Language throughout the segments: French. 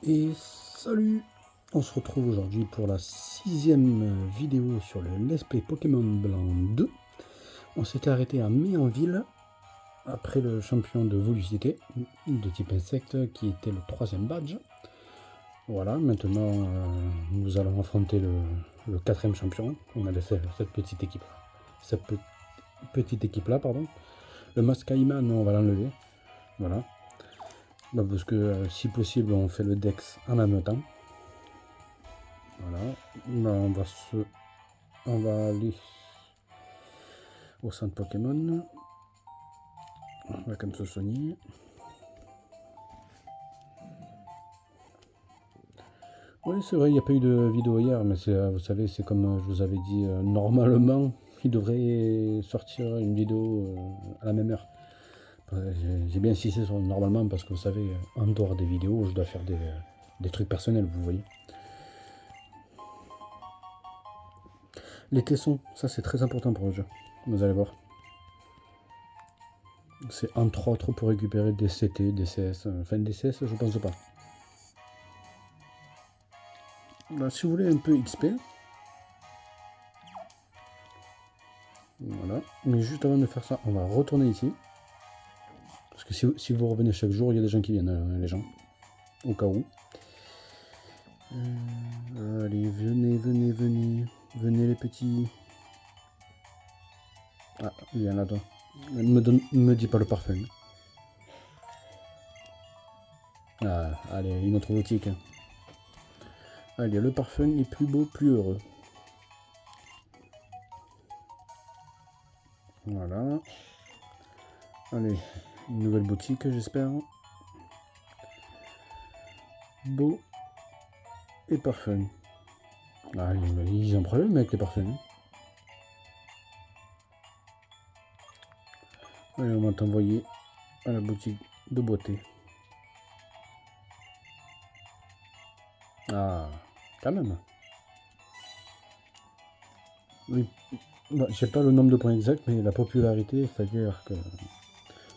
Et salut! On se retrouve aujourd'hui pour la 6e vidéo sur le Let's Play Pokémon Blanc 2. On s'était arrêté à Méanville, après le champion de Volupité, de type insecte, qui était le 3e badge. Voilà, maintenant nous allons affronter le 4e champion. On avait fait cette petite équipe. Petite équipe-là, pardon. Le Mascaïman, on va l'enlever. Voilà. Bah, parce que si possible, on fait le Dex en même temps. Voilà, là, on va aller au centre Pokémon. On va comme se soigner. Oui, c'est vrai, il n'y a pas eu de vidéo hier, mais vous savez, c'est comme je vous avais dit, normalement, il devrait sortir une vidéo à la même heure. J'ai bien insisté sur normalement parce que vous savez, en dehors des vidéos, je dois faire des trucs personnels, vous voyez. Les tessons, ça c'est très important pour le jeu, vous allez voir. C'est entre autres pour récupérer des CT, des CS, enfin des CS je pense pas. Bah, si vous voulez un peu XP, voilà, mais juste avant de faire ça, on va retourner ici. Parce que si vous revenez chaque jour, il y a des gens qui viennent, les gens, au cas où. Allez, venez les petits. Ah, il y en a deux. Me dis pas le parfum. Ah, allez, une autre boutique. Allez, le parfum est plus beau, plus heureux. Voilà. Allez, une nouvelle boutique, j'espère. Beau et parfum. Ah, ils ont problème avec les parfums. Allez, on va t'envoyer à la boutique de beauté. Ah, quand même. Oui, bah, je sais pas le nombre de points exact, mais la popularité, c'est-à-dire que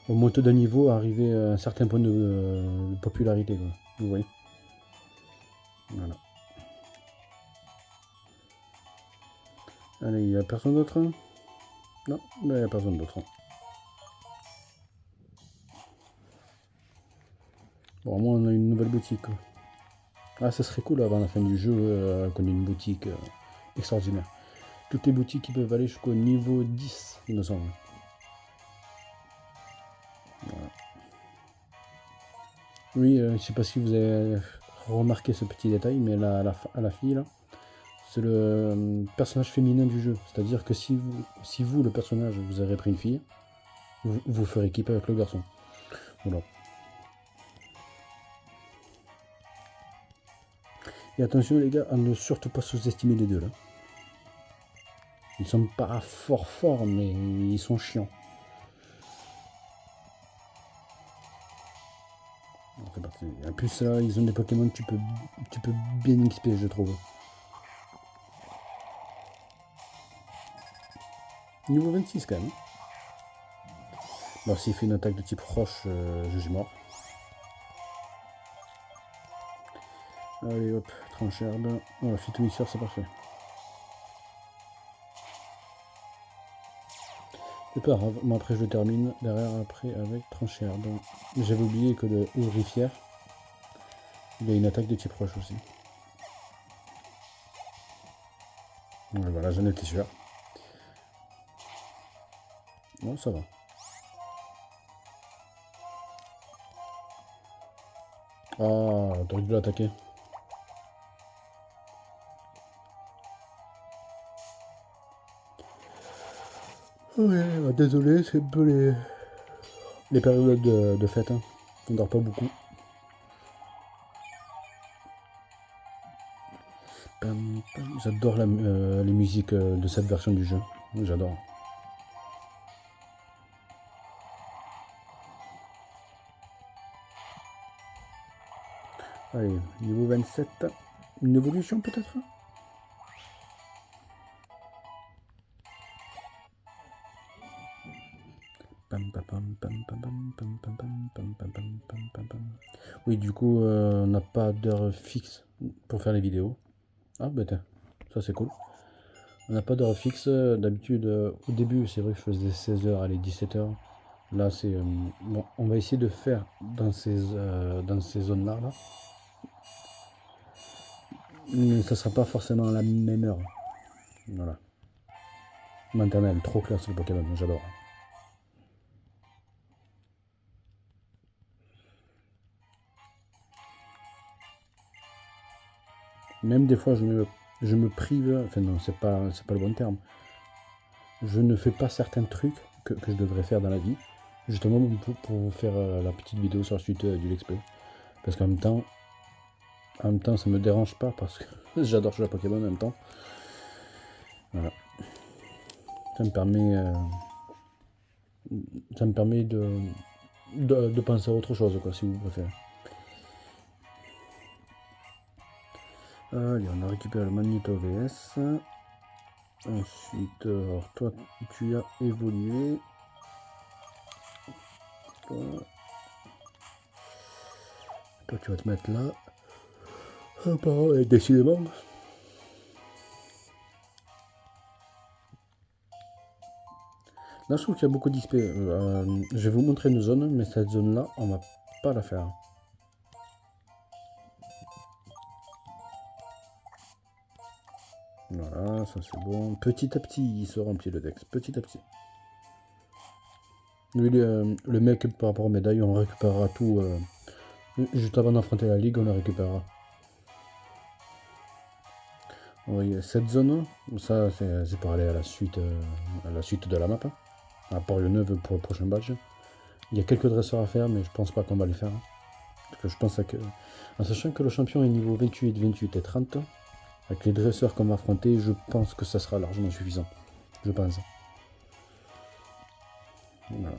au monte d'un niveau, arriver à un certain point de popularité, quoi. Vous voyez. Voilà. Allez, il n'y a personne d'autre? Non, il n'y a personne d'autre. Bon, au moins on a une nouvelle boutique. Ah, ça serait cool avant la fin du jeu qu'on ait une boutique extraordinaire. Toutes les boutiques qui peuvent aller jusqu'au niveau 10, il me semble. Voilà. Oui, je sais pas si vous avez remarqué ce petit détail, mais à la fille, là, c'est le personnage féminin du jeu. C'est-à-dire que si vous, le personnage, vous avez pris une fille, vous ferez équipe avec le garçon. Voilà. Et attention les gars, à ne surtout pas sous-estimer les deux là. Ils sont pas forts, mais ils sont chiants. C'est parti. En plus là, ils ont des Pokémon que tu peux bien XP, je trouve. Niveau 26 quand même. Bon, s'il fait une attaque de type roche, je suis mort. Allez hop, tranche herbe. Oh, phytomixeur, c'est parfait. C'est pas grave, moi après je termine derrière après avec tranche herbe. J'avais oublié que le Ouvrifière, il a une attaque de type roche aussi. Ouais, voilà, j'en étais sûr. Bon, ça va. Ah, t'aurais dû l'attaquer. Ouais, désolé, c'est un peu les périodes de fête. Hein. On dort pas beaucoup. J'adore les musiques de cette version du jeu. J'adore. Allez, niveau 27. Une évolution peut-être. Oui, du coup, on n'a pas d'heure fixe pour faire les vidéos. Ah, bah tiens, ça c'est cool. On n'a pas d'heure fixe. D'habitude, au début, c'est vrai que je faisais 16h, allez, 17h. Là, c'est. Bon, on va essayer de faire dans ces zones-là. Là. Mais ça sera pas forcément à la même heure. Voilà. Maintenant, elle est trop classe le Pokémon, j'adore. Même des fois, je me prive. Enfin, non, c'est pas le bon terme. Je ne fais pas certains trucs que je devrais faire dans la vie. Justement, pour vous faire la petite vidéo sur la suite du Let's Play. Parce en même temps, ça me dérange pas parce que j'adore jouer à Pokémon en même temps. Voilà. Ça me permet, de penser à autre chose, quoi, si vous préférez. Allez, on a récupéré le Magneto VS. Ensuite, alors toi, tu as évolué. Toi, tu vas te mettre là. Décidément. Là, je trouve qu'il y a beaucoup d'XP. Je vais vous montrer une zone, mais cette zone-là, on va pas la faire. Voilà, ça c'est bon. Petit à petit, il se remplit le dex. Petit à petit. Lui, le mec, par rapport aux médailles, on récupérera tout. Juste avant d'affronter la ligue, on la récupérera. Oui, cette zone, ça c'est pour aller à la suite de la map. À Port-Neuve pour le prochain badge. Il y a quelques dresseurs à faire, mais je pense pas qu'on va les faire. Parce que je pense que. En sachant que le champion est niveau 28, 28 et 30, avec les dresseurs qu'on va affronter, je pense que ça sera largement suffisant. Je pense. Voilà.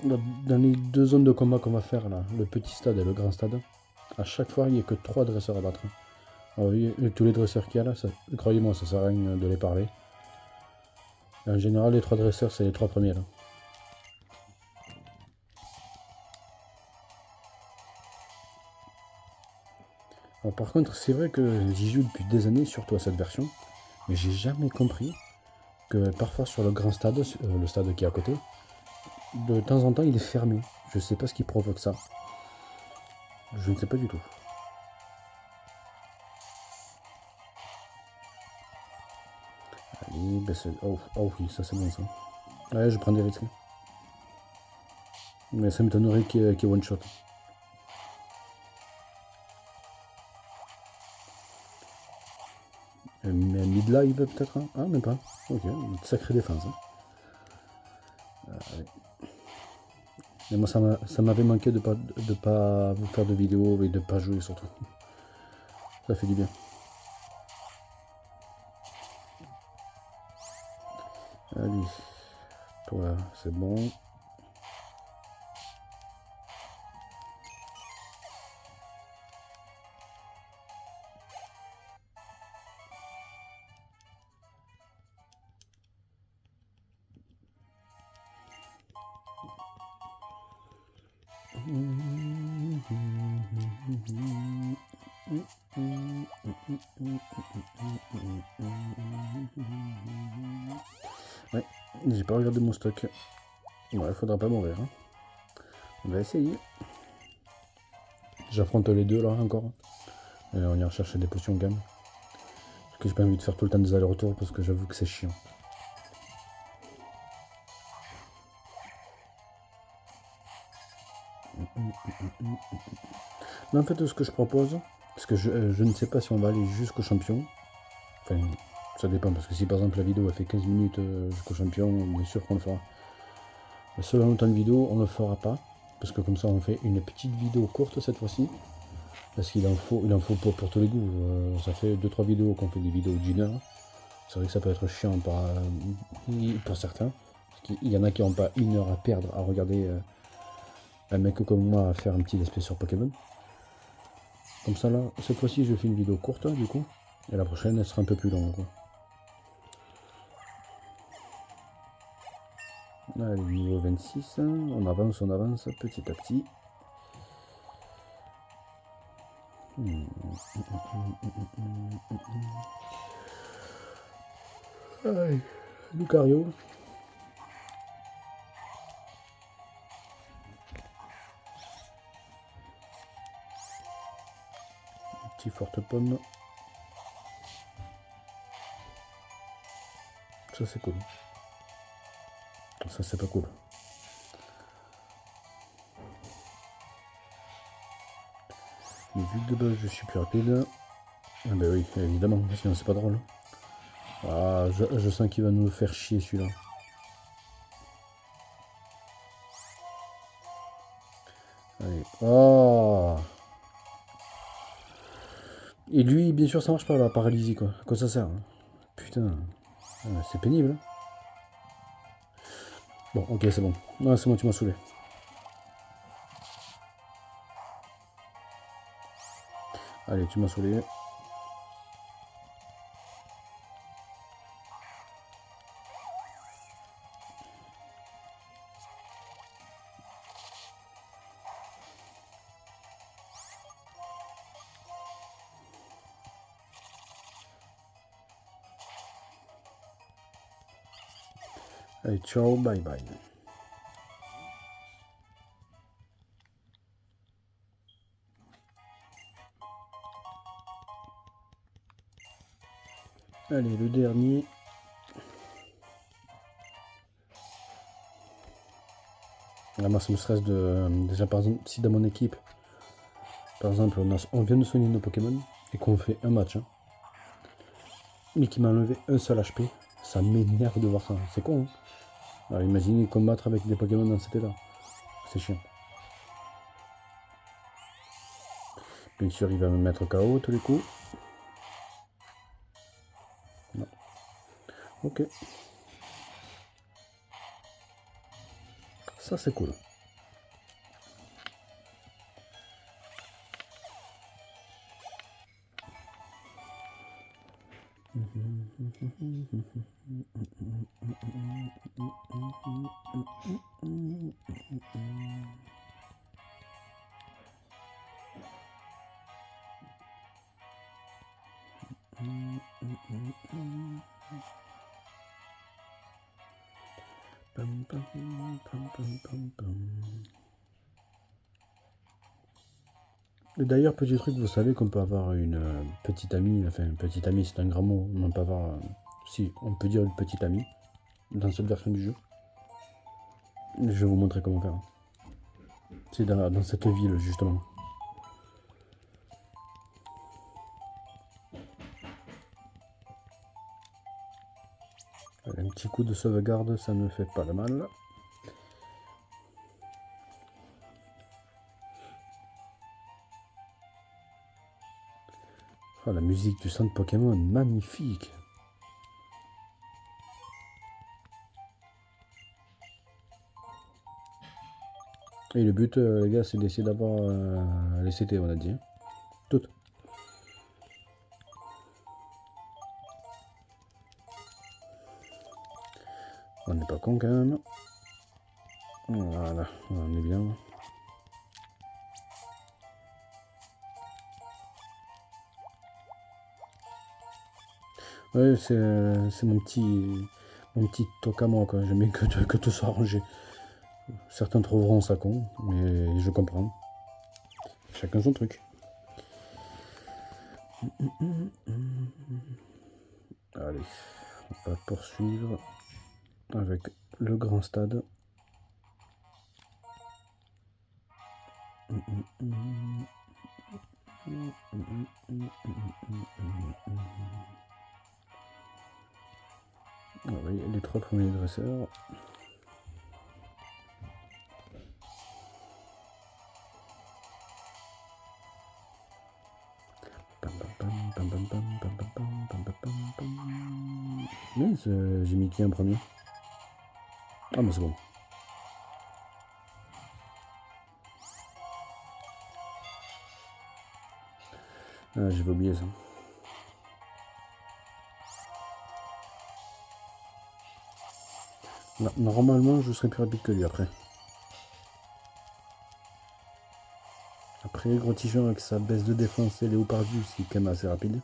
Dans les deux zones de combat qu'on va faire là, le petit stade et le grand stade, à chaque fois il n'y a que 3 dresseurs à battre. Alors, oui, tous les dresseurs qu'il y a là, croyez-moi, ça sert à rien de les parler. En général, les 3 dresseurs, c'est les 3 premiers là. Alors, par contre, c'est vrai que j'y joue depuis des années, surtout à cette version, mais j'ai jamais compris que parfois sur le grand stade, le stade qui est à côté, de temps en temps il est fermé. Je sais pas ce qui provoque ça. Je ne sais pas du tout. Allez, ben oh, oh oui, ça c'est bon ça. Ouais, je prends des risques. Mais ça m'étonnerait qu'il y ait one shot. Mais mid-live peut-être hein. Ah, même pas. Ok, une sacrée défense. Hein. Mais moi, ça m'avait manqué de pas vous faire de vidéos et de pas jouer surtout. Ça fait du bien. Allez, toi, c'est bon. Ouais, j'ai pas regardé mon stock. Ouais, faudra pas mourir. Hein. On va essayer. J'affronte les deux là encore. Et on ira chercher des potions gamme. Parce que j'ai pas envie de faire tout le temps des allers-retours parce que j'avoue que c'est chiant. Mais en fait, ce que je propose, parce que je ne sais pas si on va aller jusqu'au champion. Enfin, ça dépend, parce que si par exemple la vidéo a fait 15 minutes jusqu'au champion, bien sûr qu'on le fera. Mais selon le temps de vidéo, on ne le fera pas. Parce que comme ça, on fait une petite vidéo courte cette fois-ci. Parce qu'il en faut pour tous les goûts. Ça fait 2-3 vidéos qu'on fait des vidéos d'une heure. C'est vrai que ça peut être chiant pour certains. Parce qu'il y en a qui n'ont pas une heure à perdre à regarder un mec comme moi à faire un petit let's play sur Pokémon. Comme ça là, cette fois-ci je fais une vidéo courte du coup. Et la prochaine elle sera un peu plus longue. Quoi. Allez, niveau 26, on avance petit à petit. Allez, Lucario. Petit forte pomme. Ça c'est cool. Ça c'est pas cool. Mais vu que de base je suis plus rapide. Ah bah oui, évidemment, sinon c'est pas drôle. Ah, je sens qu'il va nous faire chier celui-là. Allez. Oh. Et lui, bien sûr, ça marche pas la paralysie quoi. À quoi ça sert hein. Putain. C'est pénible. Bon, ok, c'est bon. Non, c'est bon, tu m'as saoulé. Allez, tu m'as saoulé. Allez, ciao, bye bye. Allez, le dernier. Ah, moi, ça me stresse de. Déjà, par exemple, si dans mon équipe, par exemple, on vient de soigner nos Pokémon et qu'on fait un match, hein, mais qui m'a enlevé un seul HP, ça m'énerve de voir ça. C'est con, hein. Alors, imaginez combattre avec des Pokémon dans cet état. C'est chiant. Bien sûr, il va me mettre KO tous les coups. Non. Ok. Ça, c'est cool. Et d'ailleurs, petit truc, vous savez qu'on peut avoir une petite amie, enfin, petite amie, c'est un grand mot, on peut avoir, si, on peut dire une petite amie dans cette version du jeu. Je vais vous montrer comment faire. C'est dans cette ville, justement. Un petit coup de sauvegarde, ça ne fait pas de mal. Oh, la musique du centre Pokémon, magnifique. Et le but, les gars, c'est d'essayer d'avoir les CT, on a dit. Hein. Toutes. On n'est pas con quand même. Voilà, on est bien. Ouais, c'est mon petit toc à moi, quoi. J'aime bien que tout soit rangé. Certains trouveront ça con, mais je comprends. Chacun son truc. Allez, on va poursuivre avec le grand stade. Oui, les 3 premiers dresseurs. Mais j'ai mis qui en premier? Ah, mais c'est bon. Ah, j'avais oublié ça. Normalement, je serai plus rapide que lui après. Après, Grottigeon avec sa baisse de défense et Léopardu, c'est quand même assez rapide.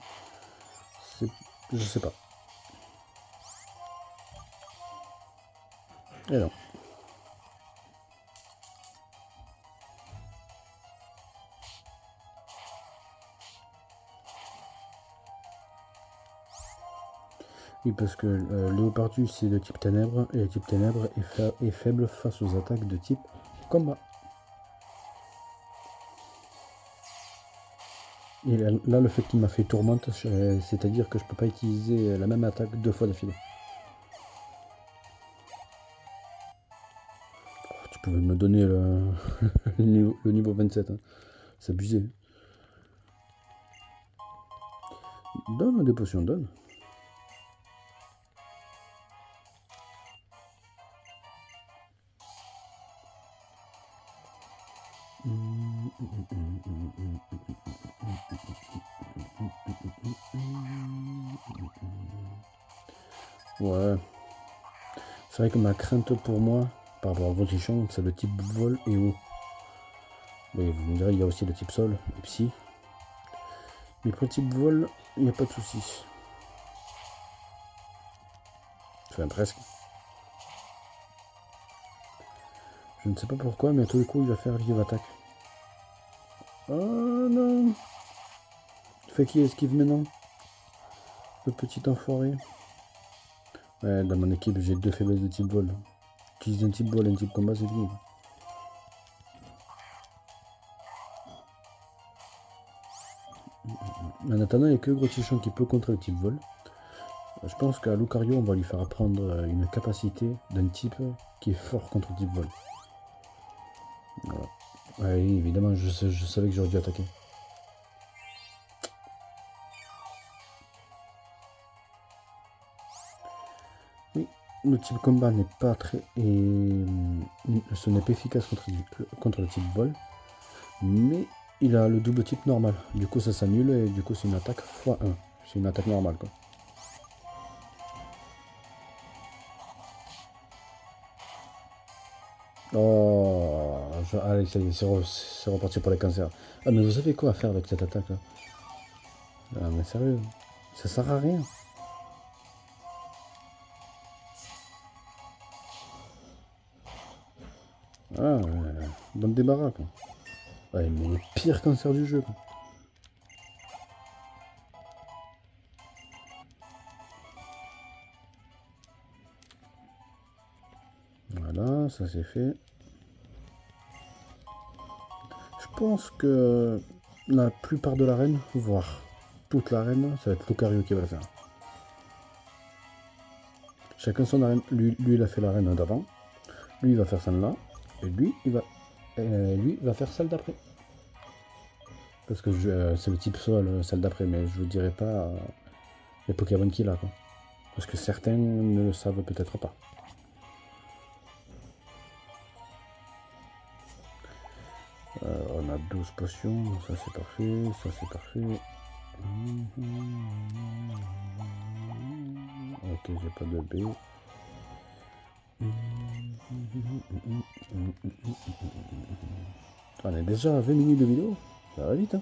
Je sais pas. Et non. Oui, parce que Léopardu, c'est de type ténèbres, et le type ténèbres est faible face aux attaques de type combat. Et là, le fait qu'il m'a fait tourmente, c'est-à-dire que je peux pas utiliser la même attaque 2 fois d'affilée. Oh, tu pouvais me donner le niveau 27, hein. C'est abusé. Donne des potions, donne. Ouais. C'est vrai que ma crainte pour moi, par rapport à Voltichon, c'est le type vol et eau. Oui, vous me direz, il y a aussi le type sol et psy. Mais pour le type vol, il n'y a pas de souci. Enfin, presque. Je ne sais pas pourquoi, mais à tous les coups, il va faire vive attaque. Oh non! Fait qui esquive maintenant? Le petit enfoiré. Ouais, dans mon équipe, j'ai 2 faiblesses de type vol. Utilise un type vol et un type combat, c'est fini. En attendant, il n'y a que Grottichon qui peut contrer le type vol. Je pense qu'à Lucario, on va lui faire apprendre une capacité d'un type qui est fort contre le type vol. Voilà. Ouais, évidemment, je savais que j'aurais dû attaquer. Oui, le type combat n'est pas très... ce n'est pas efficace contre le type vol. Mais il a le double type normal. Du coup, ça s'annule et du coup, c'est une attaque x1. C'est une attaque normale, quoi. Oh, allez, ça y est, c'est reparti pour les cancers. Ah, mais vous savez quoi faire avec cette attaque-là? Ah, mais sérieux, ça sert à rien. Ah, donne des baraques, quoi. Ouais, mais les pires cancers du jeu, quoi. Voilà, ça c'est fait. Je pense que la plupart de l'arène, voire toute l'arène, ça va être Lucario qui va le faire. Chacun son arène. Lui, il a fait l'arène d'avant. Lui, il va faire celle-là. Et lui, lui, va faire celle d'après. Parce que c'est le type sol, celle d'après, mais je ne vous dirai pas les Pokémon qu'il a, quoi. Parce que certains ne le savent peut-être pas. On a 12 potions, ça c'est parfait, ça c'est parfait. Ok, j'ai pas de B. On est déjà à 20 minutes de vidéo, ça va vite, hein.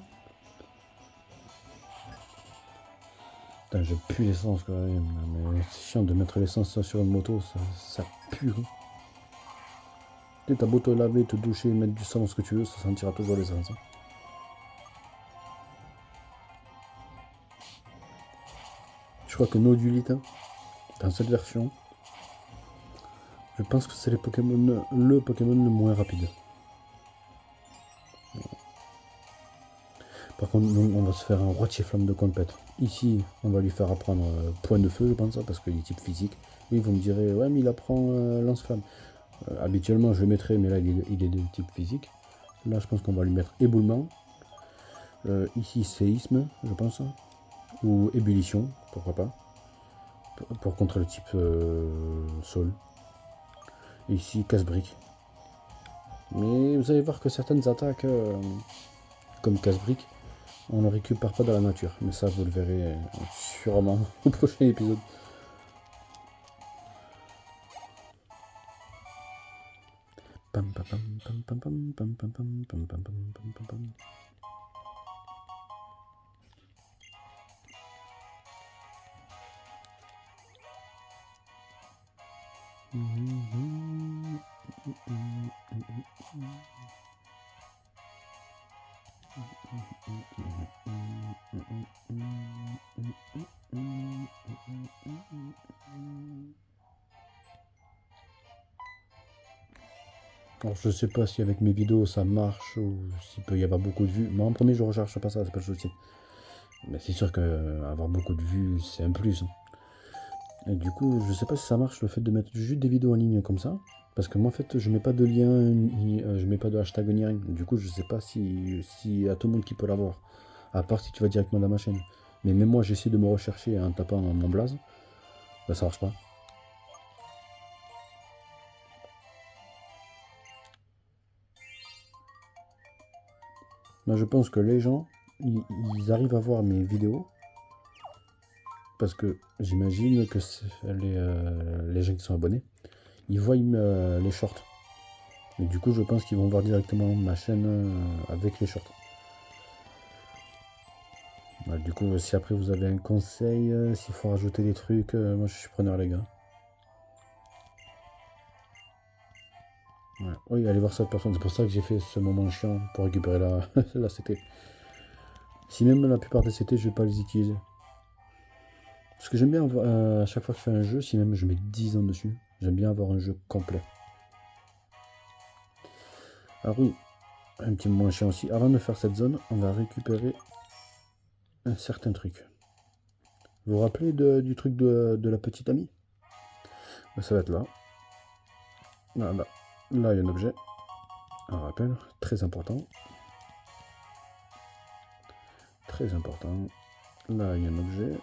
Putain, je pue l'essence quand même, mais c'est chiant de mettre l'essence sur une moto, ça pue. Hein. Tu t'as beau te laver, te doucher, mettre du savon, ce que tu veux, ça sentira toujours l'essence. Hein. Je crois que Nodulite, hein, dans cette version, je pense que c'est le Pokémon le moins rapide. Par contre, nous, on va se faire un roi flamme de compète. Ici, on va lui faire apprendre point de feu, je pense, parce qu'il est type physique. Oui, vous me direz, ouais, mais il apprend lance-flamme. Habituellement, je le mettrais, mais là, il est de type physique. Là, je pense qu'on va lui mettre éboulement. Ici, séisme, je pense. Ou ébullition, pourquoi pas. Pour contrer le type sol. Et ici, casse-brique. Mais vous allez voir que certaines attaques, comme casse-brique, on ne récupère pas dans la nature. Mais ça, vous le verrez sûrement au prochain épisode. Pam, pam, pam, pam, pam, pam, pam, pam, pam, pam, pam, pam, pam, pam. Alors je sais pas si avec mes vidéos ça marche ou s'il peut y avoir beaucoup de vues. Moi en premier je recherche pas ça, c'est pas le souci. Mais c'est sûr que avoir beaucoup de vues c'est un plus. Et du coup je sais pas si ça marche le fait de mettre juste des vidéos en ligne comme ça. Parce que moi en fait je mets pas de lien, je mets pas de hashtag ni rien. Du coup je sais pas si y a tout le monde qui peut l'avoir. À part si tu vas directement dans ma chaîne. Mais même moi j'essaie de me rechercher en tapant mon blaze. Bah ça marche pas. Moi je pense que les gens, ils arrivent à voir mes vidéos. Parce que j'imagine que les gens qui sont abonnés, ils voient les shorts. Et du coup je pense qu'ils vont voir directement ma chaîne avec les shorts. Ouais, du coup si après vous avez un conseil, s'il faut rajouter des trucs, moi je suis preneur les gars. Ouais. Oui, allez voir cette personne, c'est pour ça que j'ai fait ce moment chiant pour récupérer la CT. Si même la plupart des CT, je vais pas les utiliser. Parce que j'aime bien avoir, à chaque fois que je fais un jeu, si même je mets 10 ans dessus, j'aime bien avoir un jeu complet. Alors oui, un petit moment chiant aussi. Avant de faire cette zone, on va récupérer un certain truc. Vous vous rappelez du truc de la petite amie? Ben, ça va être là. Là, là. Là, il y a un objet. Un rappel, très important. Très important. Là, il y a un objet.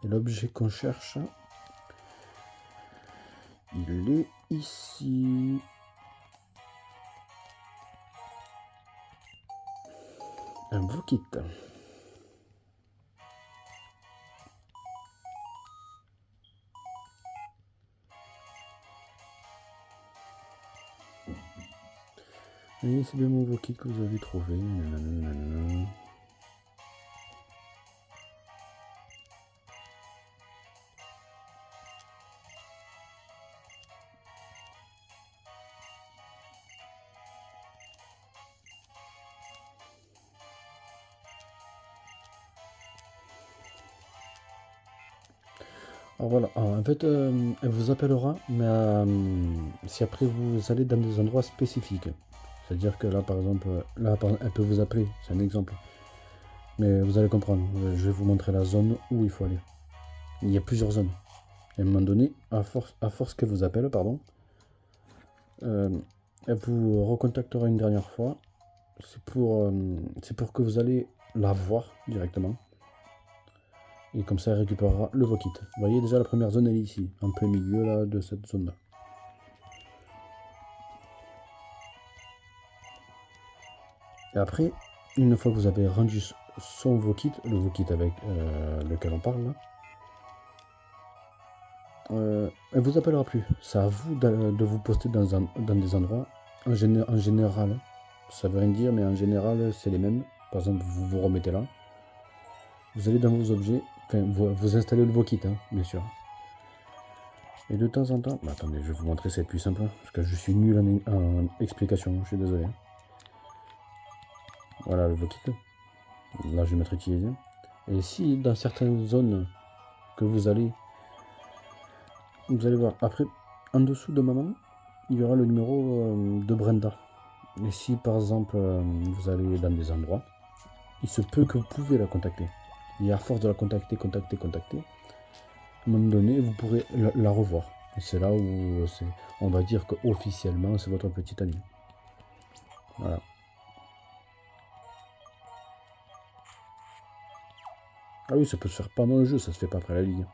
Et l'objet qu'on cherche, il est ici. Un Vokit. Et c'est bien mon Vokit que vous avez trouvé. Nanana. Alors voilà, alors, en fait, elle vous appellera, mais si après vous allez dans des endroits spécifiques. C'est-à-dire que là, par exemple, elle peut vous appeler, c'est un exemple. Mais vous allez comprendre, je vais vous montrer la zone où il faut aller. Il y a plusieurs zones. Et à un moment donné, à force qu'elle vous appelle, pardon, elle vous recontactera une dernière fois. C'est pour que vous allez la voir directement. Et comme ça, elle récupérera le Vokit. Vous voyez déjà la première zone, elle est ici, en plein milieu là, de cette zone-là. Et après, une fois que vous avez rendu son Vokit, le Vokit avec lequel on parle là, elle vous appellera plus. C'est à vous de vous poster dans des endroits. En général, ça veut rien dire, mais en général, c'est les mêmes. Par exemple, vous vous remettez là. Vous allez dans vos objets. Enfin, vous installez le Vokit, hein, bien sûr. Et de temps en temps... Bah, attendez, je vais vous montrer, c'est plus simple. Parce que je suis nul en explication, je suis désolé. Voilà le Vokit. Là, je vais mettre utilisé. Et si dans certaines zones que vous allez voir. Après, en dessous de maman, il y aura le numéro de Brenda. Et si par exemple vous allez dans des endroits, il se peut que vous pouvez la contacter. Et à force de la contacter, à un moment donné, vous pourrez la revoir. Et c'est là où on va dire qu'officiellement, c'est votre petite amie. Voilà. Ah oui, ça peut se faire pendant le jeu, ça se fait pas après la ligue.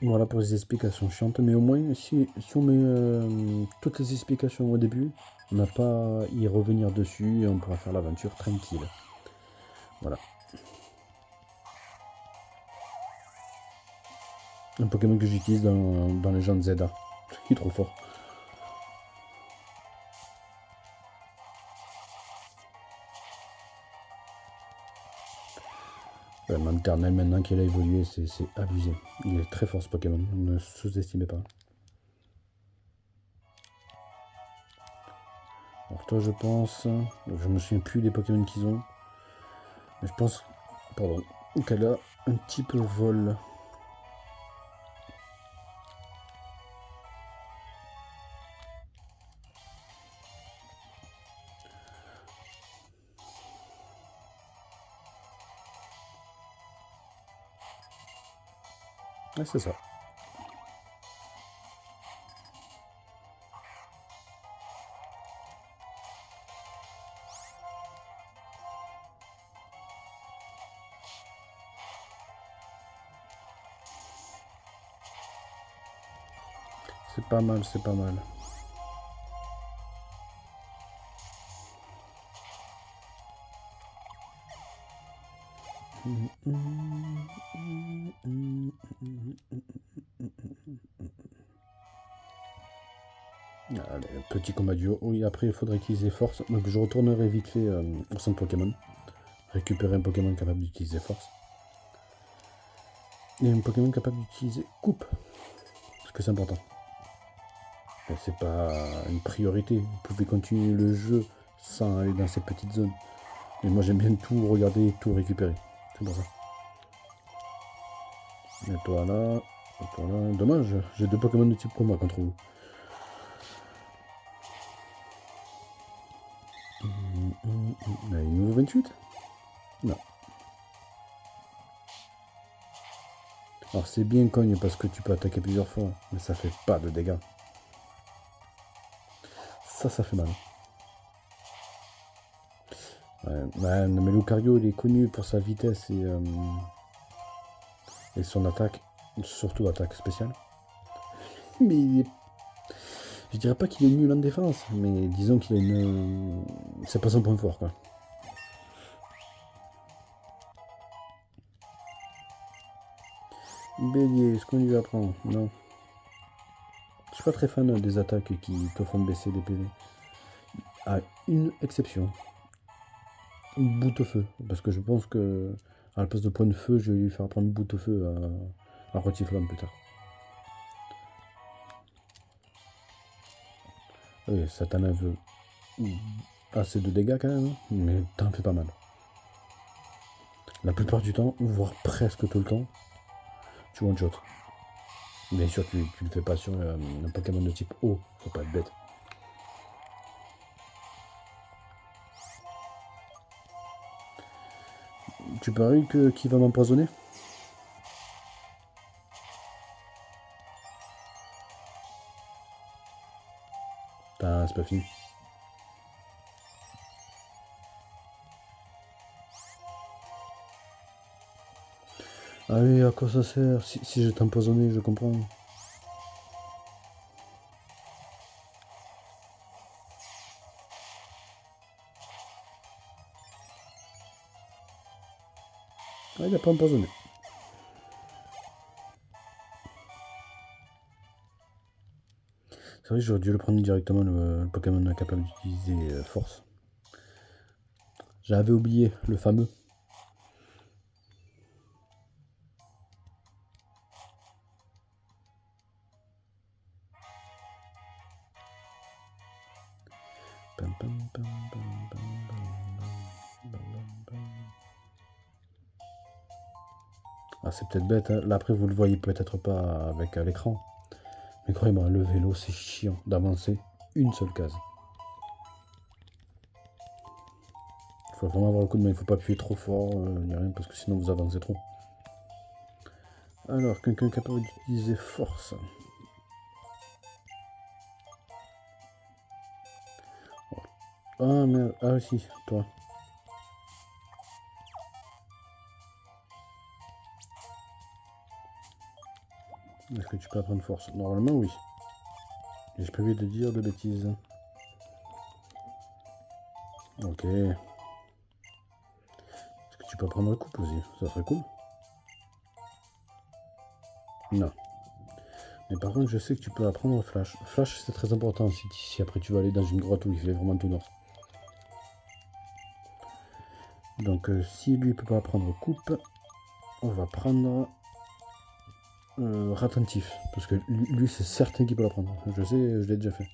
Voilà pour les explications chiantes, mais au moins si on met toutes les explications au début, on n'a pas à y revenir dessus et on pourra faire l'aventure tranquille. Voilà. Un Pokémon que j'utilise dans les gens de Zelda. Il est trop fort. Ouais, Maternelle, maintenant qu'il a évolué, c'est abusé. Il est très fort ce Pokémon, ne sous-estimez pas. Alors toi je pense, je me souviens plus des Pokémon qu'ils ont, mais je pense, pardon, qu'elle a un petit peu vol. Ouais, c'est ça. C'est pas mal, c'est pas mal. Allez, petit combat duo. Oui, après il faudrait utiliser force. Donc je retournerai vite fait au centre Pokémon. Récupérer un Pokémon capable d'utiliser force. Et un Pokémon capable d'utiliser coupe. Parce que c'est important. C'est pas une priorité. Vous pouvez continuer le jeu sans aller dans ces petites zones. Mais moi j'aime bien tout regarder et tout récupérer. C'est pour ça. Et toi là. Et toi là. Dommage, j'ai deux Pokémon de type combat contre vous. Allez, nouveau 28. Non. Alors c'est bien cogne parce que tu peux attaquer plusieurs fois, mais ça fait pas de dégâts. Ça fait mal. Ouais, mais Lucario il est connu pour sa vitesse et son attaque, surtout attaque spéciale. Mais je dirais pas qu'il est nul en défense, mais disons qu'il a une. C'est pas son point fort quoi. Bélier, est-ce qu'on lui apprend? Non. Je suis pas très fan des attaques qui te font baisser des PV. À une exception. Bout au feu. Parce que je pense que à la place de point de feu, je vais lui faire prendre bout au feu à Rotiflamme plus tard. Oui, ça t'enlève assez de dégâts quand même, hein, mais t'en fais pas mal. La plupart du temps, voire presque tout le temps, tu one-shot. Bien sûr, tu le fais pas sur un Pokémon de type eau, faut pas être bête. Tu paries que qui va m'empoisonner? C'est pas fini. Ah oui, à quoi ça sert? Si je t'ai empoisonné, je comprends. Ah, il a pas empoisonné. C'est vrai que j'aurais dû le prendre directement, le Pokémon capable d'utiliser force. J'avais oublié le fameux. Pam, pam, pam, pam, pam, pam, pam. Ah, c'est peut-être bête, hein. Là après vous le voyez peut-être pas avec l'écran. Mais croyez-moi, le vélo c'est chiant d'avancer une seule case. Il faut vraiment avoir le coup de main, il faut pas appuyer trop fort, ni rien, parce que sinon vous avancez trop. Alors, quelqu'un capable d'utiliser force. Ah merde, ah si, toi. Est-ce que tu peux apprendre force? Normalement oui. J'ai prévu de dire de bêtises. Ok. Est-ce que tu peux apprendre la coupe aussi? Ça serait cool. Non. Mais par contre, je sais que tu peux apprendre Flash. Flash, c'est très important si après tu vas aller dans une grotte où il fait vraiment tout noir. Donc, si lui peut pas apprendre coupe, on va prendre Ratentif. Parce que lui c'est certain qu'il peut l'apprendre. Je sais, je l'ai déjà fait.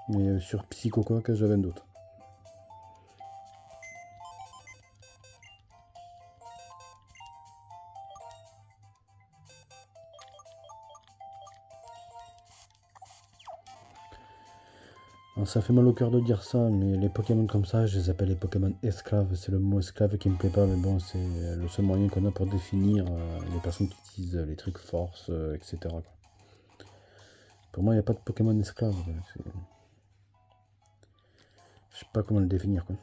Mais sur Psycho Quack, j'avais d'autres. Alors, ça fait mal au cœur de dire ça, mais les Pokémon comme ça, je les appelle les Pokémon esclaves. C'est le mot esclave qui me plaît pas, mais bon, c'est le seul moyen qu'on a pour définir les personnes qui utilisent les trucs force, etc. quoi. Pour moi, il n'y a pas de Pokémon esclave. Je sais pas comment le définir, quoi.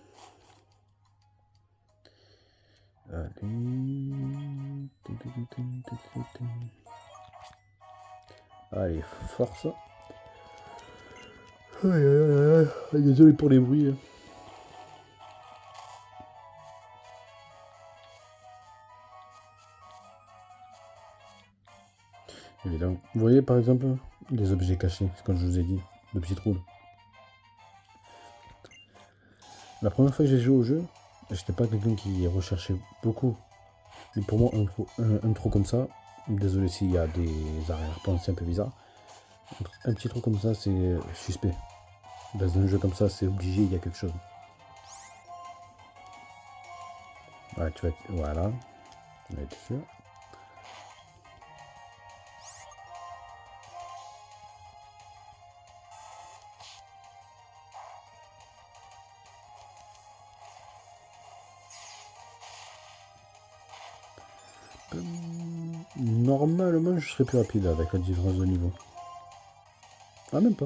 Allez, force. Désolé pour les bruits. Hein. Évidemment. Vous voyez par exemple les objets cachés, comme je vous ai dit, le petit trou. La première fois que j'ai joué au jeu, j'étais pas quelqu'un qui recherchait beaucoup. Mais pour moi, un trou comme ça, désolé s'il y a des arrière-pensées un peu bizarres, un petit trou comme ça, c'est suspect. Dans un jeu comme ça, c'est obligé, il y a quelque chose. Ouais, tu vas être... Voilà. On va être sûr. Normalement, je serais plus rapide avec la différence de niveau. Ah, même pas.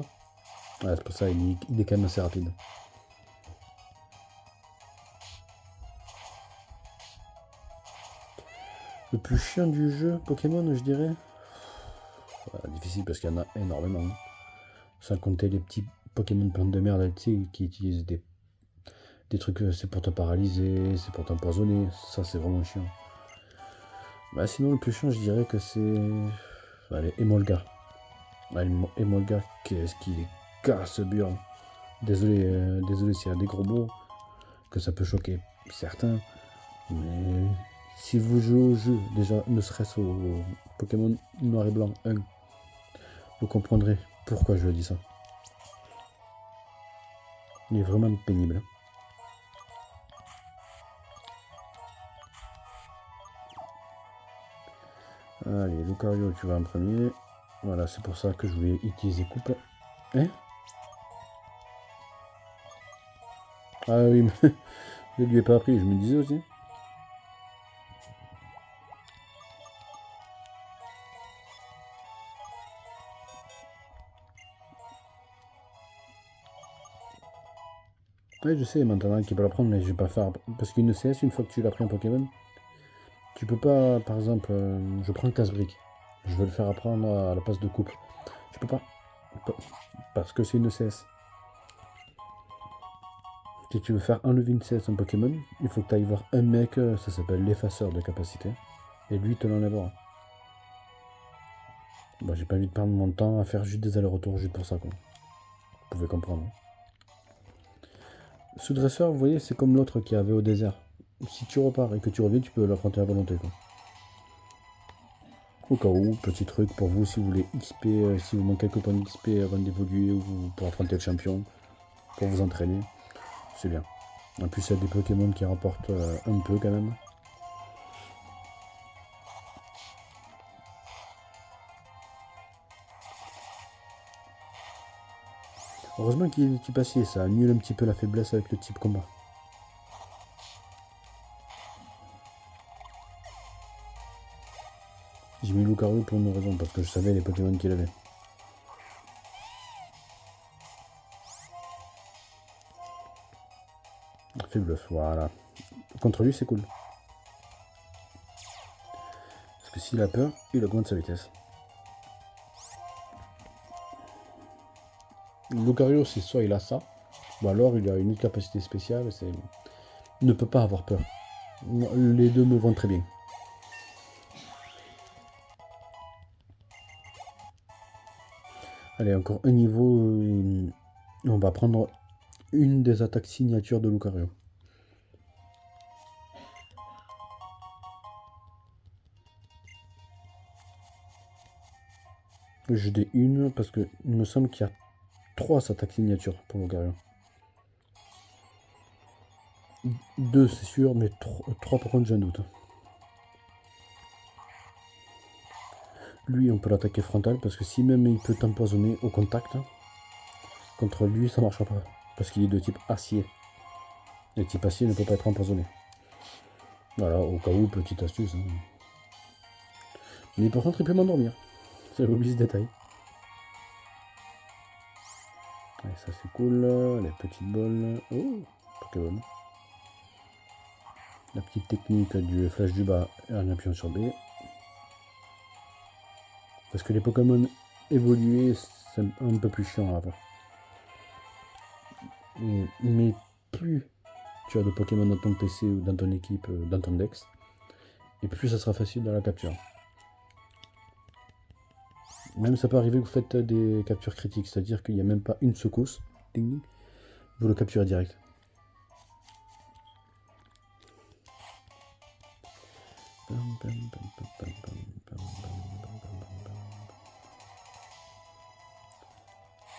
Ouais, c'est pour ça, il est quand même assez rapide. Le plus chiant du jeu Pokémon, je dirais. Difficile parce qu'il y en a énormément. Hein. Sans compter les petits Pokémon plantes de merde qui utilisent des trucs, c'est pour te paralyser, c'est pour t'empoisonner. Ça, c'est vraiment chiant. Bah, sinon, le plus chiant, je dirais que c'est. Allez, Emolga. Emolga, qu'est-ce qu'il est casse-burne. Désolé s'il y a des gros mots, que ça peut choquer certains. Mais si vous jouez au jeu, déjà, ne serait-ce au Pokémon Noir et Blanc 1, vous comprendrez pourquoi je dis ça. Il est vraiment pénible. Allez, Lucario, tu vas en premier. Voilà, c'est pour ça que je voulais utiliser coupe. Hein? Ah oui, mais je lui ai pas appris, je me disais aussi. Ouais, je sais maintenant qu'il peut l'apprendre, mais je vais pas faire. Parce qu'une CS, une fois que tu l'as pris un Pokémon, tu peux pas, par exemple, je prends le casse-brique. Je veux le faire apprendre à la place de coupe. Je peux pas. Parce que c'est une CS. Si tu veux faire enlever une CS en Pokémon, il faut que tu ailles voir un mec, ça s'appelle l'effaceur de capacité. Et lui te l'enlèvera. Bon, j'ai pas envie de perdre mon temps à faire juste des allers-retours juste pour ça, quoi. Vous pouvez comprendre. Ce dresseur, vous voyez, c'est comme l'autre qui avait au désert. Si tu repars et que tu reviens, tu peux l'affronter à volonté, quoi. Au cas où, petit truc pour vous, si vous voulez XP, si vous manquez quelques points d'XP avant d'évoluer ou pour affronter le champion, pour vous entraîner, c'est bien. En plus, il y a des Pokémon qui rapportent un peu quand même. Heureusement qu'il est type acier, ça annule un petit peu la faiblesse avec le type combat. J'ai mis Lucario pour une raison, parce que je savais les Pokémon qu'il avait. Fait bluff, voilà. Contre lui, c'est cool. Parce que s'il a peur, il augmente sa vitesse. Lucario, c'est soit il a ça, ou alors il a une capacité spéciale, c'est... Il ne peut pas avoir peur. Les deux me vont très bien. Allez, encore un niveau et on va prendre une des attaques signatures de Lucario. Je dis une parce que il me semble qu'il y a 3 attaques signatures pour Lucario. 2 c'est sûr, mais 3 par contre j'ai un doute. Lui on peut l'attaquer frontal parce que si même il peut t'empoisonner au contact, contre lui ça marchera pas. Parce qu'il est de type acier. Le type acier ne peut pas être empoisonné. Voilà, au cas où, petite astuce. Hein. Mais par contre il peut m'endormir. J'avais oublié ce détail. Allez, ça c'est cool. Les petites bols. Oh, Pokémon. La petite technique du flash du bas et un appuyant sur B. Parce que les Pokémon évolués, c'est un peu plus chiant à avoir. Mais plus tu as de Pokémon dans ton PC ou dans ton équipe, dans ton Dex, et plus ça sera facile dans la capture. Même ça peut arriver que vous faites des captures critiques, c'est-à-dire qu'il n'y a même pas une secousse, ding, vous le capturez direct.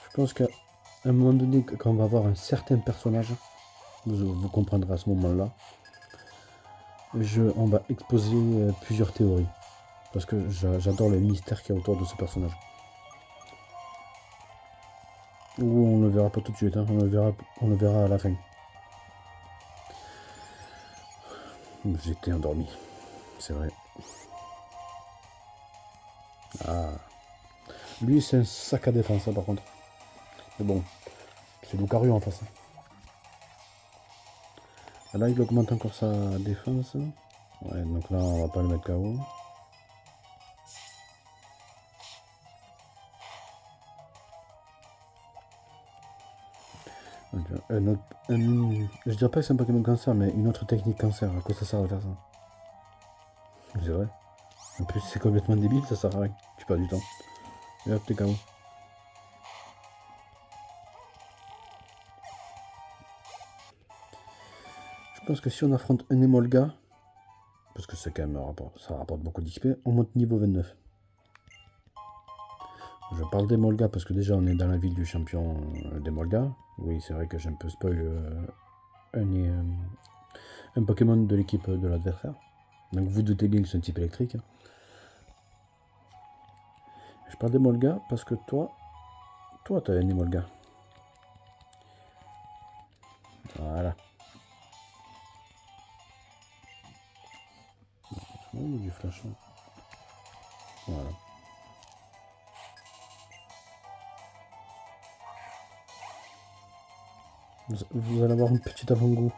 Je pense qu'à un moment donné, quand on va avoir un certain personnage, vous comprendrez à ce moment-là, on va exposer plusieurs théories. Parce que j'adore le mystère qu'il y a autour de ce personnage. Ou on ne le verra pas tout de suite, hein, on le verra à la fin. J'étais endormi, c'est vrai. Ah. Lui c'est un sac à défense hein, par contre. Mais bon, c'est Lucario en face. Là il augmente encore sa défense. Ouais, donc là on va pas le mettre KO. Je dirais pas que c'est un Pokémon cancer, mais une autre technique cancer. À quoi ça sert de faire ça? C'est vrai. En plus, c'est complètement débile, ça sert à rien. Tu perds du temps. Et hop, t'es KO. Je pense que si on affronte un Emolga, parce que c'est quand même ça rapporte beaucoup d'XP, on monte niveau 29. Je parle d'Emolga parce que déjà on est dans la ville du champion d'Emolga. Oui, c'est vrai que j'ai un peu spoil un Pokémon de l'équipe de l'adversaire. Donc vous doutez bien que c'est un type électrique. Je parle d'Emolga parce que toi t'as un Emolga. Voilà. Oh, il y a du flash. Voilà. Vous allez avoir un petit avant-goût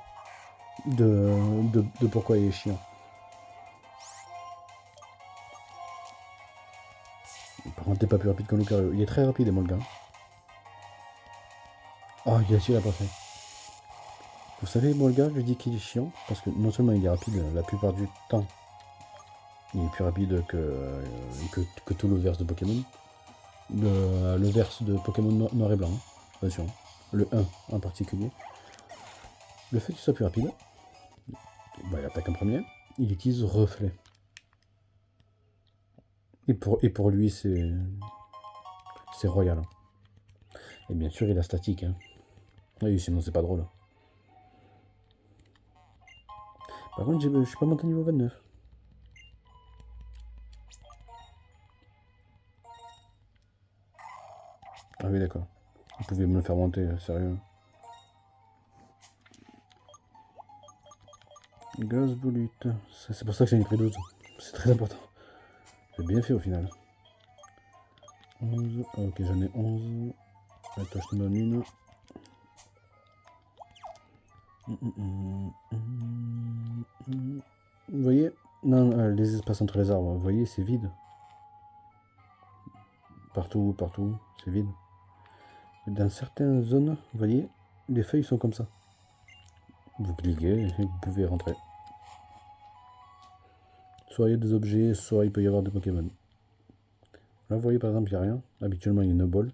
de pourquoi il est chiant. Par contre, t'es pas plus rapide que Lucario. Il est très rapide, Emolga. Oh, il a pas fait. Vous savez, Emolga, je dis qu'il est chiant parce que non seulement il est rapide la plupart du temps, il est plus rapide que tout le verse de Pokémon. Le verse de Pokémon noir et blanc. Hein. Attention. Le 1 en particulier. Le fait qu'il soit plus rapide, bah, il attaque en premier. Il utilise reflet. Et pour lui, c'est royal. Hein. Et bien sûr, il a statique. Hein. Oui, sinon, c'est pas drôle. Par contre, je suis pas monté niveau 29. Ah oui, d'accord. Vous pouvez me le faire monter, sérieux. Gaz bolute. C'est pour ça que j'en ai pris 12. C'est très important. J'ai bien fait au final. 11. Ok, j'en ai 11. Attends, je te donne une. Vous voyez? Non, les espaces entre les arbres, vous voyez, c'est vide. Partout, partout, c'est vide. Dans certaines zones, vous voyez, les feuilles sont comme ça. Vous cliquez et vous pouvez rentrer. Soit il y a des objets, soit il peut y avoir des Pokémon. Là, vous voyez par exemple, il n'y a rien. Habituellement, il y a une ball.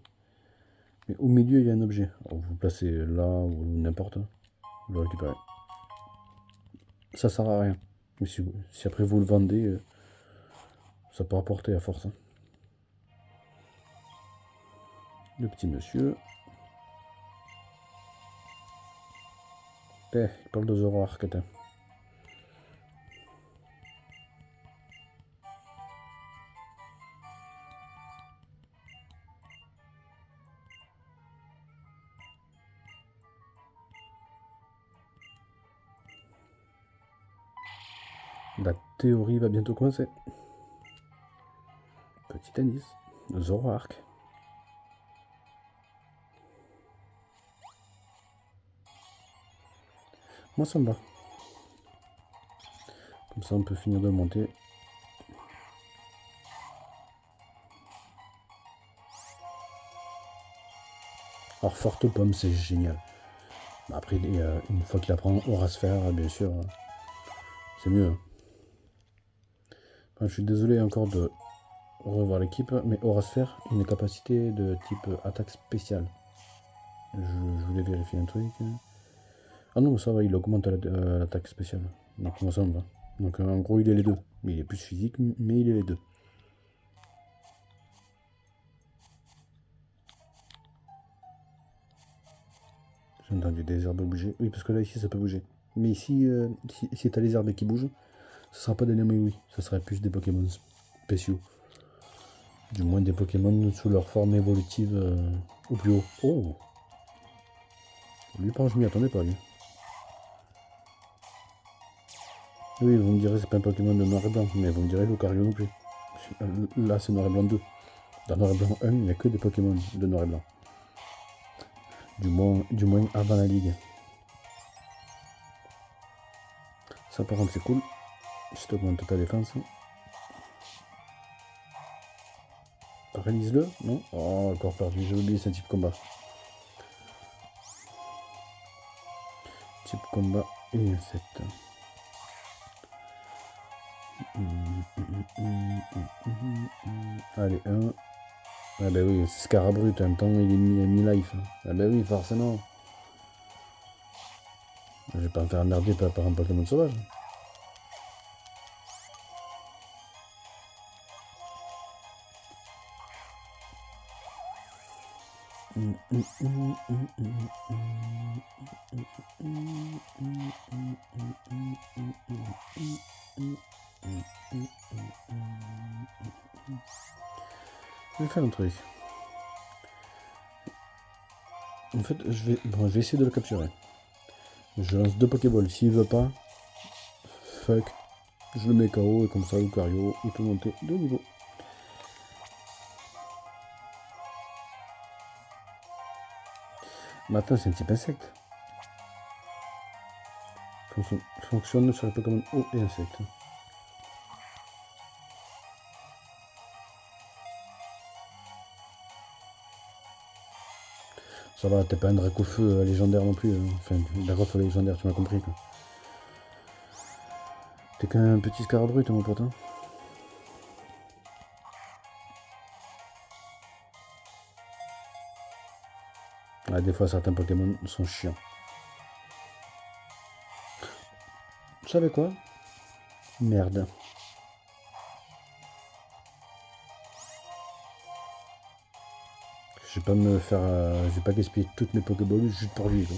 Mais au milieu, il y a un objet. Alors, vous le placez là ou n'importe. Vous le récupérez. Ça sert à rien. Mais si après vous le vendez, ça peut rapporter à force. Hein. Le petit monsieur. Il parle de Zoroark. La théorie va bientôt commencer. Petit indice. Zoroark. Moi ça me va. Comme ça on peut finir de le monter. Alors forte pomme c'est génial. Après une fois qu'il apprend Aurasphère, bien sûr, c'est mieux. Enfin, je suis désolé encore de revoir l'équipe, mais Aurasphère a une capacité de type attaque spéciale. Je voulais vérifier un truc. Ah non, ça va, il augmente l'attaque spéciale. Donc moi ça me va. Donc en gros il est les deux. Mais il est plus physique, mais il est les deux. J'ai entendu des herbes bouger. Oui, parce que là ici ça peut bouger. Mais ici, si t'as les herbes qui bougent, ce sera pas des oui. Ce sera plus des Pokémon spéciaux. Du moins des Pokémon sous leur forme évolutive au plus haut. Oh, lui par contre je m'y attendais pas lui. Oui, vous me direz c'est pas un Pokémon de noir et blanc, mais vous me direz Lucario non plus. Là c'est noir et blanc 2. Dans noir et blanc 1, il n'y a que des Pokémon de noir et blanc. Du moins avant la ligue. Ça par contre c'est cool. Je t'augmente ta défense. Paralyse-le, non? Oh, encore perdu, j'ai oublié, c'est un type combat. Type combat et insecte. Allez, 1. Ah bah oui, c'est Scarabrut, en même temps il est mi-life. Ah bah oui, forcément. Je vais pas me faire emmerder par un Pokémon sauvage. Je vais faire un truc. En fait, je vais essayer de le capturer. Je lance 2 Pokéballs. S'il veut pas, fuck. Je le mets KO et comme ça, Lucario, il peut monter de niveau. Maintenant, c'est un type insecte. Fonctionne sur les Pokémon eau et insectes. Ça va, t'es pas un Dracofeu légendaire non plus. Hein. Enfin, Dracofeu légendaire, tu m'as compris. Quoi. T'es qu'un petit Scarabrut, mon pote. Hein. Ah, des fois, certains Pokémon sont chiants. Vous savez quoi? Merde. Je vais pas me faire. Je vais pas gaspiller toutes mes Pokéballs juste pour lui. Quoi.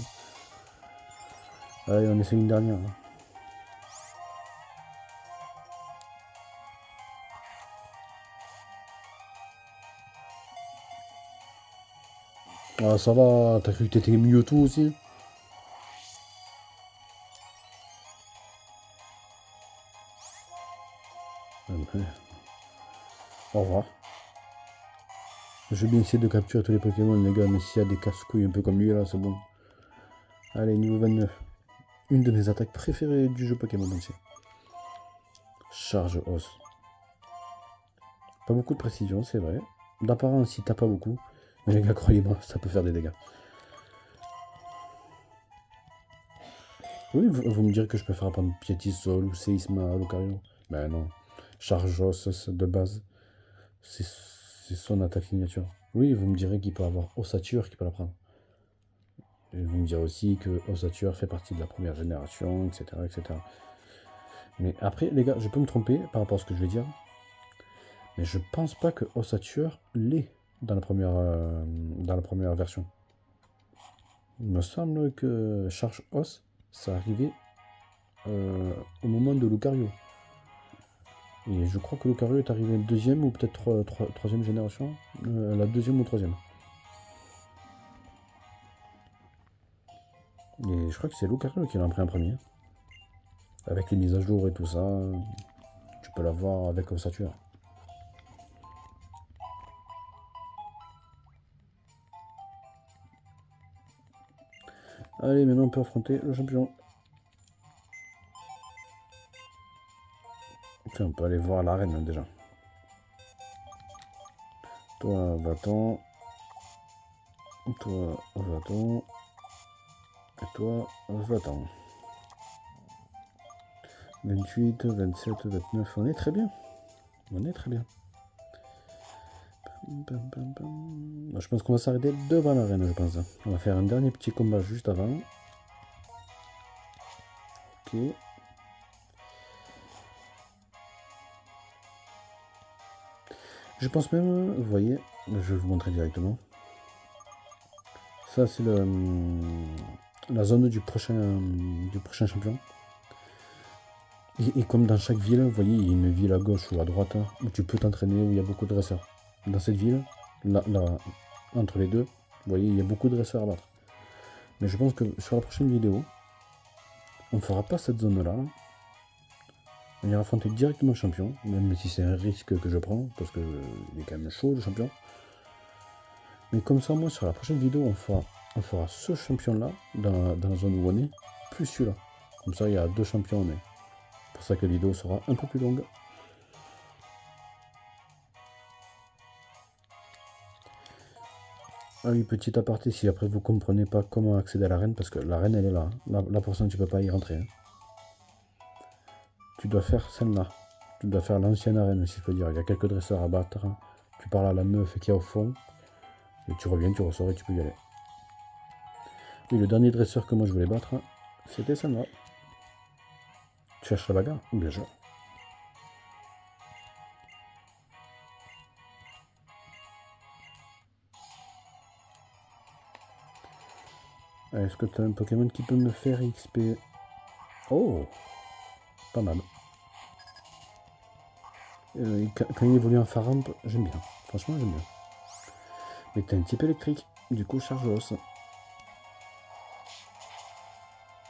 Allez, on essaie une dernière. Hein. Ah, ça va, t'as cru que t'étais Mewtwo aussi? Au revoir. Je vais bien essayer de capturer tous les Pokémon, les gars, mais s'il y a des casse-couilles un peu comme lui, là, c'est bon. Allez, niveau 29. Une de mes attaques préférées du jeu Pokémon entier. Charge os. Pas beaucoup de précision, c'est vrai. D'apparence, il tape pas beaucoup. Mais les gars, croyez-moi, ça peut faire des dégâts. Oui, vous me direz que je peux faire apprendre Piétisol ou Séisma, Lucario. Ben non. Charge os de base. C'est son attaque signature. Oui, vous me direz qu'il peut avoir Ossature qui peut la prendre. Et vous me direz aussi que Ossature fait partie de la première génération, etc., etc. Mais après, les gars, je peux me tromper par rapport à ce que je vais dire, mais je pense pas que Ossature l'est dans la première version. Il me semble que Charge Os, ça arrivait au moment de Lucario. Et je crois que Lucario est arrivé deuxième ou peut-être troisième génération. La deuxième ou troisième. Et je crois que c'est Lucario qui l'a pris en premier. Avec les mises à jour et tout ça, tu peux l'avoir avec Ossature. Allez, maintenant on peut affronter le champion. Tiens, on peut aller voir l'arène déjà. Toi, va-t'en. Toi, va-t'en. Et toi, va-t'en. 28, 27, 29, on est très bien. On est très bien. Je pense qu'on va s'arrêter devant l'arène, je pense. On va faire un dernier petit combat juste avant. Ok. Je pense même, vous voyez, je vais vous montrer directement. Ça, c'est la zone du prochain champion. Et comme dans chaque ville, vous voyez, il y a une ville à gauche ou à droite où tu peux t'entraîner, où il y a beaucoup de dresseurs. Dans cette ville, là, entre les deux, vous voyez, il y a beaucoup de dresseurs à battre. Mais je pense que sur la prochaine vidéo, on ne fera pas cette zone-là. On ira affronter directement le champion, même si c'est un risque que je prends, parce qu'il est quand même chaud le champion. Mais comme ça, moi, sur la prochaine vidéo, on fera ce champion-là, dans la zone où on est, plus celui-là. Comme ça, il y a deux champions, on est. C'est pour ça que la vidéo sera un peu plus longue. Ah oui, petit aparté, si après vous comprenez pas comment accéder à l'arène, parce que l'arène elle est là. Là pour ça, tu peux pas y rentrer. Tu dois faire celle-là. Tu dois faire l'ancienne arène, si je peux dire. Il y a quelques dresseurs à battre. Tu parles à la meuf qui est au fond. Et tu reviens, tu ressors et tu peux y aller. Oui, le dernier dresseur que moi je voulais battre, c'était celle-là. Tu cherches la bagarre? Bien sûr. Est-ce que tu as un Pokémon qui peut me faire XP? Oh, pas mal. Quand il évolue en Faramp, j'aime bien. Franchement, j'aime bien. Mais t'as un type électrique. Du coup, charge os.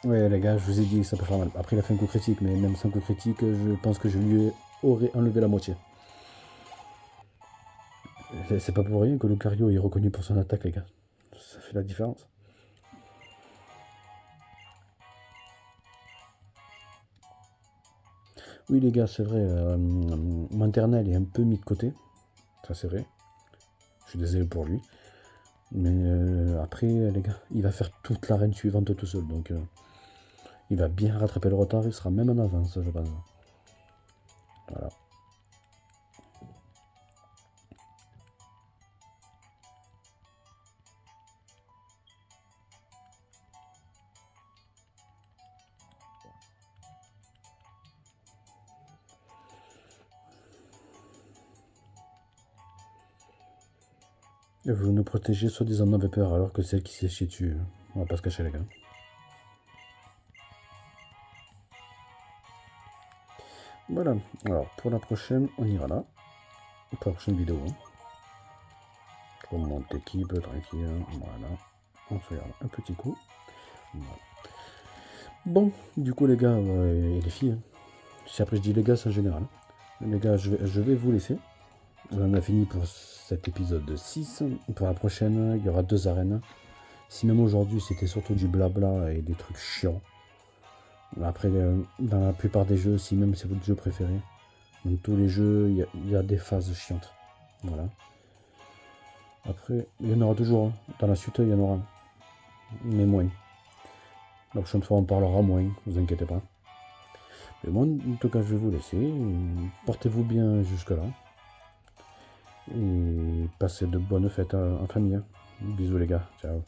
Ouais, les gars, je vous ai dit que ça peut faire mal. Après, il a fait un coup critique, mais même sans coup critique, je pense que je lui aurais enlevé la moitié. C'est pas pour rien que Lucario est reconnu pour son attaque, les gars. Ça fait la différence. Oui, les gars, c'est vrai. Maternel est un peu mis de côté. Ça, c'est vrai. Je suis désolé pour lui. Mais après, les gars, il va faire toute l'arène suivante tout seul. Donc, il va bien rattraper le retard. Il sera même en avance, je pense. Voilà. Et vous nous protégez soi-disant de peur alors que c'est elle qui s'est chiée dessus. On va pas se cacher, les gars. Voilà. Alors, pour la prochaine, on ira là. Pour la prochaine vidéo. On monte l'équipe, tranquille. Voilà. On se regarde un petit coup. Voilà. Bon, du coup, les gars et les filles. Si après je dis les gars, c'est en général. Les gars, je vais vous laisser. On a fini pour cet épisode 6. Pour la prochaine, il y aura 2 arènes. Si même aujourd'hui c'était surtout du blabla et des trucs chiants. Après, dans la plupart des jeux, si même c'est votre jeu préféré, dans tous les jeux, il y a des phases chiantes. Voilà. Après, il y en aura toujours. Hein. Dans la suite, il y en aura. Mais moins. La prochaine fois, on parlera moins, vous inquiétez pas. Mais moi, en tout cas, je vais vous laisser. Portez-vous bien jusque-là. Et passez de bonnes fêtes en famille, hein. Bisous les gars, ciao.